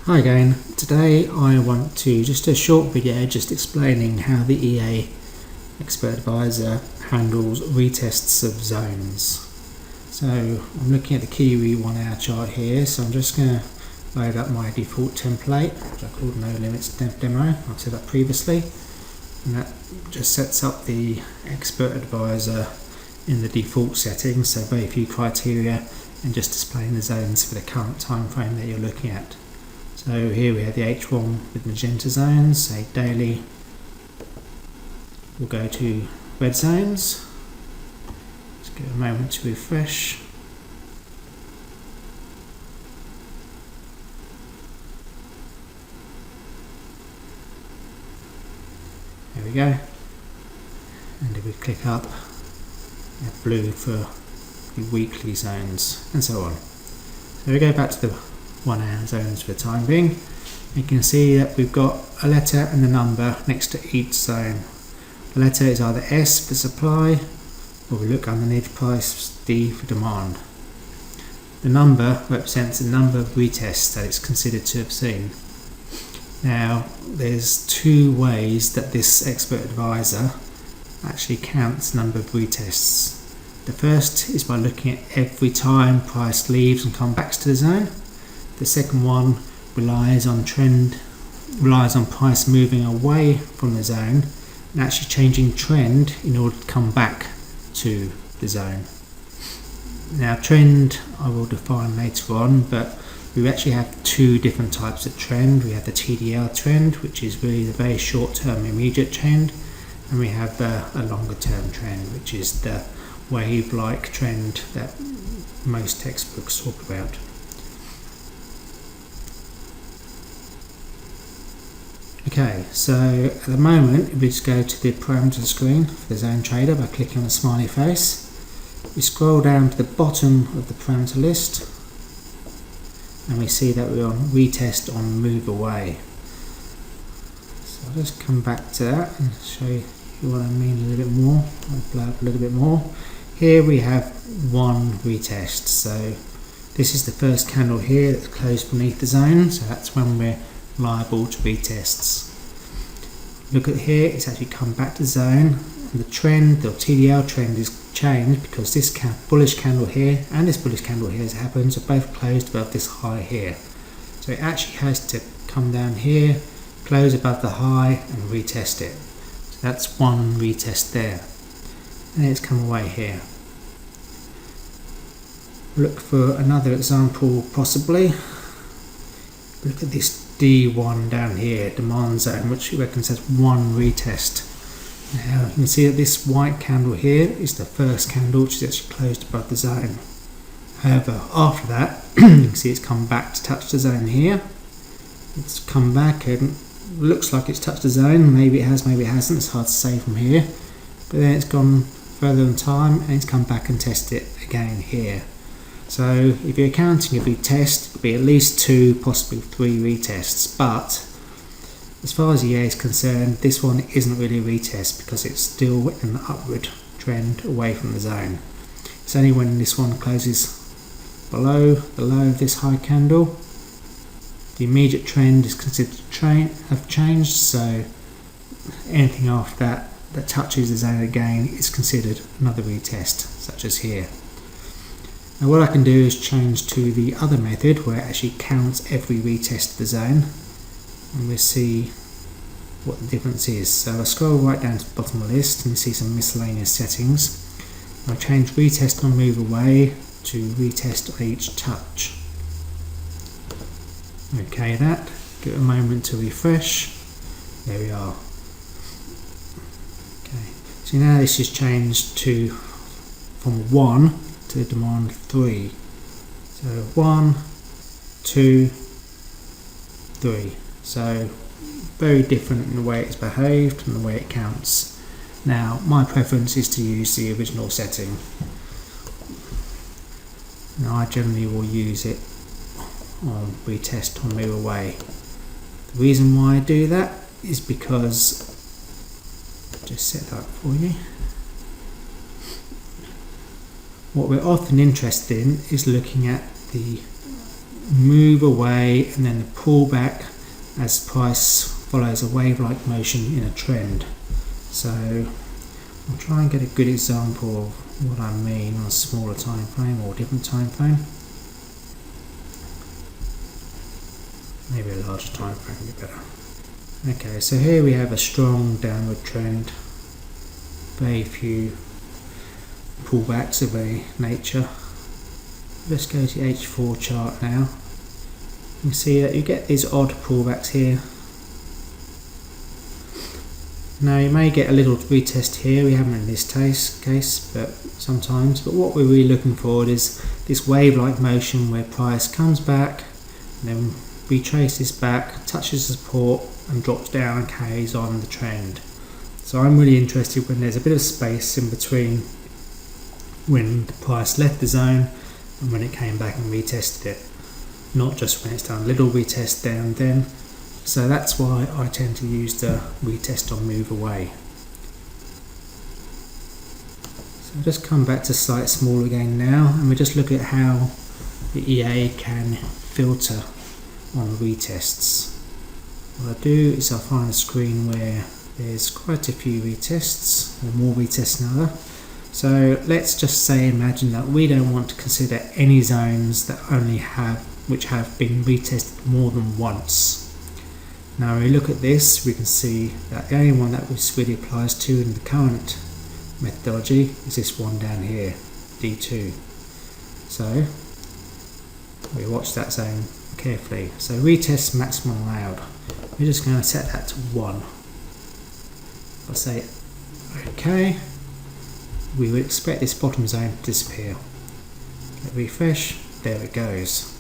Hi again. Today I want to just a short video just explaining how the EA Expert Advisor handles retests of zones. So I'm looking at the Kiwi 1 hour chart here, so I'm just going to load up my default template, which I called No Limits Demo. I've set up previously, and that just sets up the Expert Advisor in the default settings, so very few criteria and just displaying the zones for the current time frame that you're looking at. So here we have the H1 with magenta zones, say daily. We'll go to red zones. Let's give it a moment to refresh. There we go. And if we click up, we have blue for the weekly zones and so on. So we go back to the 1 hour zones for the time being. You can see that we've got a letter and a number next to each zone. The letter is either S for supply, or we look underneath price, D for demand. The number represents the number of retests that it's considered to have seen. Now there's two ways that this Expert Advisor actually counts the number of retests. The first is by looking at every time price leaves and comes back to the zone. The second one relies on price moving away from the zone and actually changing trend in order to come back to the zone. Now trend I will define later on, but we actually have two different types of trend. We have the TDL trend, which is really the very short term immediate trend, and we have a longer term trend, which is the wave-like trend that most textbooks talk about. Okay, so at the moment, if we just go to the parameter screen for the zone trader by clicking on the smiley face, we scroll down to the bottom of the parameter list and we see that we're on retest on move away. So I'll just come back to that and show you what I mean a little bit more. I'll blow up a little bit more. Here we have one retest, so this is the first candle here that's closed beneath the zone, so that's when we're liable to retests. Look at here, it's actually come back to zone, and the trend, the TDL trend, is changed because this bullish candle here and this bullish candle here, as it happens, are both closed above this high here. So it actually has to come down here, close above the high, and retest it. So that's one retest there, and it's come away here. Look for another example, possibly. Look at this D1 down here, demand zone, which we reckon says one retest. Now you can see that this white candle here is the first candle which is actually closed above the zone. However, after that, you can see it's come back to touch the zone here. It's come back and looks like it's touched the zone. Maybe it has, maybe it hasn't. It's hard to say from here. But then it's gone further in time and it's come back and tested it again here. So if you're counting a retest, it would be at least 2, possibly 3 retests, but as far as EA is concerned, this one isn't really a retest because it's still in the upward trend away from the zone. It's only when this one closes below the low of this high candle, the immediate trend is considered to have changed, so anything after that touches the zone again is considered another retest, such as here. Now what I can do is change to the other method where it actually counts every retest of the zone, and we'll see what the difference is. So I scroll right down to the bottom of the list and you see some miscellaneous settings. I change retest on move away to retest on each touch. Okay, that. Give it a moment to refresh. There we are. Okay, so now this is changed to from 1 to demand 3. So 1, 2, 3. So very different in the way it's behaved and the way it counts. Now my preference is to use the original setting. Now I generally will use it on retest on move away. The reason why I do that is because, just set that up for you. What we're often interested in is looking at the move away and then the pullback as price follows a wave-like motion in a trend. So I'll try and get a good example of what I mean on a smaller time frame or different time frame. Maybe a larger time frame would be better. Okay, so here we have a strong downward trend, very few pullbacks of any nature. Let's go to the H4 chart now. You can see that you get these odd pullbacks here. Now you may get a little retest here, we haven't in this case, but sometimes. But what we're really looking for is this wave-like motion where price comes back, and then retraces back, touches support, and drops down and carries on the trend. So I'm really interested when there's a bit of space in between when the price left the zone and when it came back and retested it. Not just when it's done a little retest there and then. So that's why I tend to use the retest on move away. So I'll just come back to slight small again now, and we just look at how the EA can filter on retests. What I do is I find a screen where there's quite a few retests, or more retests than other. So let's just say, imagine that we don't want to consider any zones that which have been retested more than once. Now when we look at this, we can see that the only one that this really applies to in the current methodology is this one down here, D2. So we watch that zone carefully. So retest maximum allowed. We're just going to set that to 1. I'll say OK. We would expect this bottom zone to disappear. Let refresh, there it goes.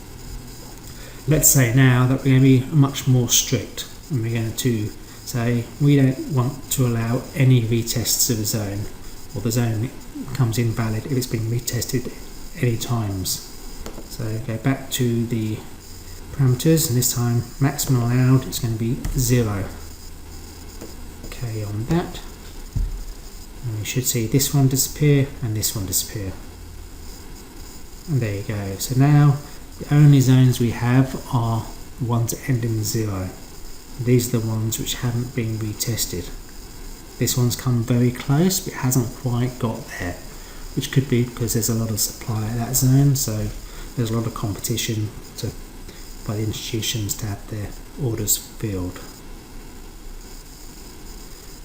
Let's say now that we're going to be much more strict, and we're going to say we don't want to allow any retests of the zone, or the zone becomes invalid if it's been retested any times. So go back to the parameters, and this time maximum allowed is going to be 0. Okay, on that, and we should see this one disappear and this one disappear. And there you go. So now the only zones we have are the ones that end in 0. These are the ones which haven't been retested. This one's come very close, but it hasn't quite got there, which could be because there's a lot of supply at that zone, so there's a lot of competition by the institutions to have their orders filled.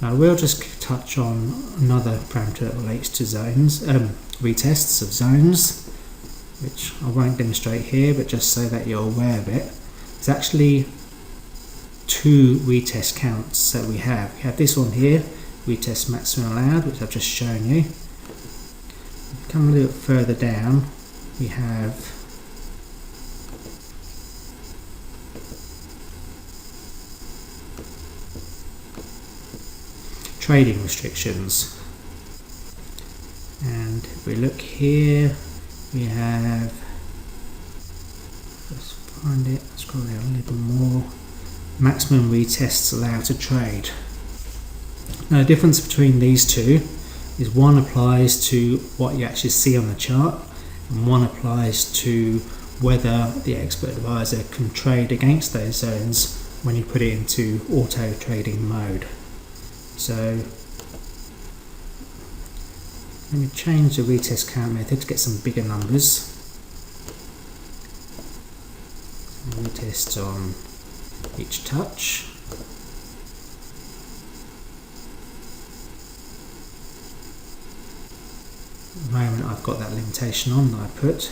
Now we'll just touch on another parameter that relates to zones, retests of zones, which I won't demonstrate here, but just so that you're aware of it. There's actually 2 retest counts that we have. We have this one here, retest maximum allowed, which I've just shown you. If we come a little bit further down, we have trading restrictions. And if we look here, we have, let's find it, scroll down a little more, maximum retests allowed to trade. Now the difference between these two is one applies to what you actually see on the chart, and one applies to whether the expert advisor can trade against those zones when you put it into auto trading mode. So let me change the retest count method to get some bigger numbers. Retest on each touch. At the moment I've got that limitation on that I put.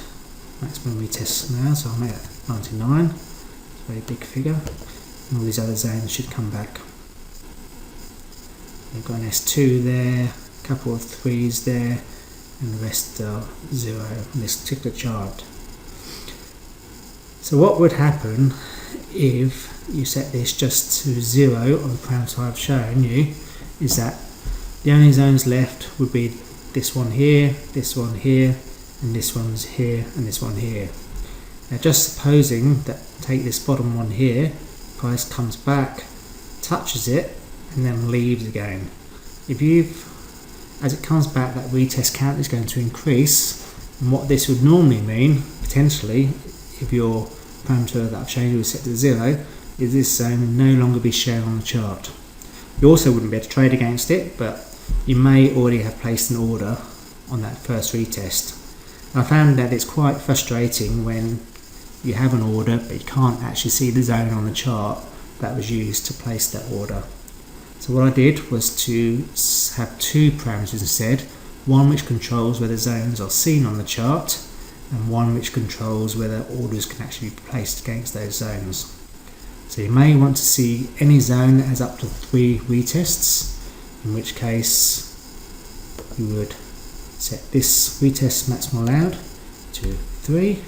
Maximum retest now, so I'll make that 99. It's a very big figure. And all these other zones should come back. We've got an S2 there, a couple of 3s there, and the rest are 0 on this particular chart. So what would happen if you set this just to 0 on the parameter I've shown you is that the only zones left would be this one here, and this one's here, and this one here. Now just supposing that, take this bottom one here, price comes back, touches it, and then leaves again. As it comes back, that retest count is going to increase, and what this would normally mean, potentially, if your parameter that I've shown you is set to 0, is this zone will no longer be shown on the chart. You also wouldn't be able to trade against it, but you may already have placed an order on that first retest. I found that it's quite frustrating when you have an order but you can't actually see the zone on the chart that was used to place that order. So what I did was to have two parameters instead, one which controls whether zones are seen on the chart and one which controls whether orders can actually be placed against those zones. So you may want to see any zone that has up to 3 retests, in which case you would set this retest maximum allowed to 3.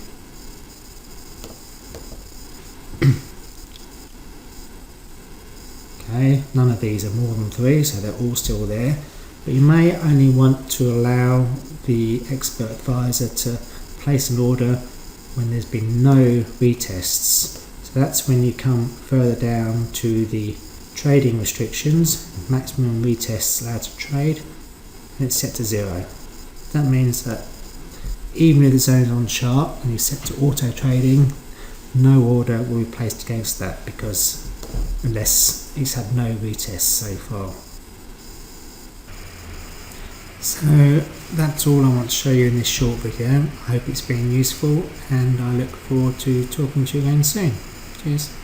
Okay, none of these are more than 3, so they're all still there. But you may only want to allow the expert advisor to place an order when there's been no retests. So that's when you come further down to the trading restrictions, maximum retests allowed to trade, and it's set to 0. That means that even if the zone is on chart and you set to auto trading, no order will be placed against that, because unless it's had no retests so far. So that's all I want to show you in this short video. I hope it's been useful and I look forward to talking to you again soon. Cheers.